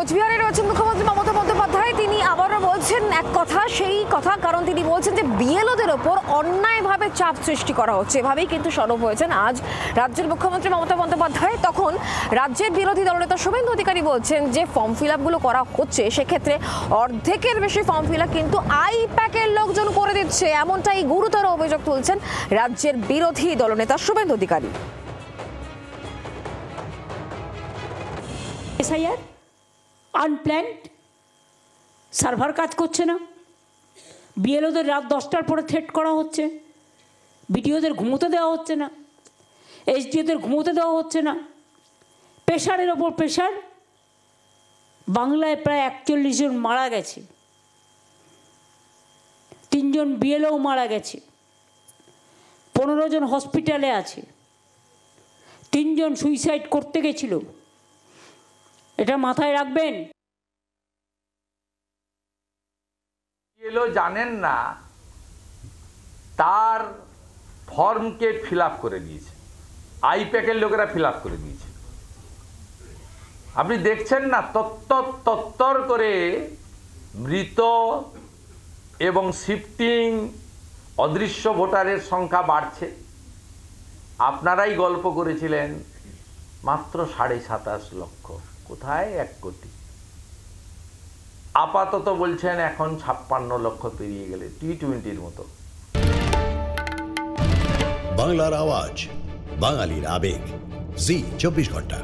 কোচবিহারে রয়েছেন মুখ্যমন্ত্রী মমতা বন্দ্যোপাধ্যায়। তিনি আবারও বলছেন এক কথা, সেই কথা, কারণ তিনি বলছেন যে বিএলওদের ওপর অন্যায়ভাবে চাপ সৃষ্টি করা হচ্ছে। এভাবেই কিন্তু সরব হয়েছেন আজ রাজ্যের মুখ্যমন্ত্রী মমতা বন্দ্যোপাধ্যায়। তখন রাজ্যের বিরোধী দলনেতা শুভেন্দু অধিকারী বলছেন যে ফর্ম ফিল আপগুলো করা হচ্ছে, সেক্ষেত্রে অর্ধেকের বেশি ফর্ম ফিল আপ কিন্তু আইপ্যাকের লোকজন করে দিচ্ছে, এমনটাই গুরুতর অভিযোগ তুলছেন রাজ্যের বিরোধী দলনেতা Suvendu Adhikari. SIR unplanned, server কাজ করছে না, বিএলওদের রাত 10টার পরে থ্রেট করা হচ্ছে, বিডিওদের ঘুমোতে দেওয়া হচ্ছে না, এসডিওদের ঘুমোতে দেওয়া হচ্ছে না, প্রেশারের ওপর প্রেশার। বাংলায় প্রায় 41 জন মারা গেছে, 3 জন বিএলও মারা গেছে, 15 জন হসপিটালে আছে, 3 জন সুইসাইড করতে গেছিল। এটা মাথায় রাখবেন। বিএলও জানেন না তার ফর্মকে ফিল আপ করে দিয়েছে, আইপ্যাকের লোকেরা ফিল আপ করে দিয়েছে। আপনি দেখছেন না তত্তর করে মৃত এবং শিফটিং অদৃশ্য ভোটারের সংখ্যা বাড়ছে। আপনারাই গল্প করেছিলেন মাত্র 27.5 লক্ষ, কোথায় 1 কোটি। আপাতত বলছেন এখন 56 লক্ষ পেরিয়ে গেলে, টি20-র মতো। বাংলার আওয়াজ, বাঙালির আবেগ, জি 24 ঘন্টা।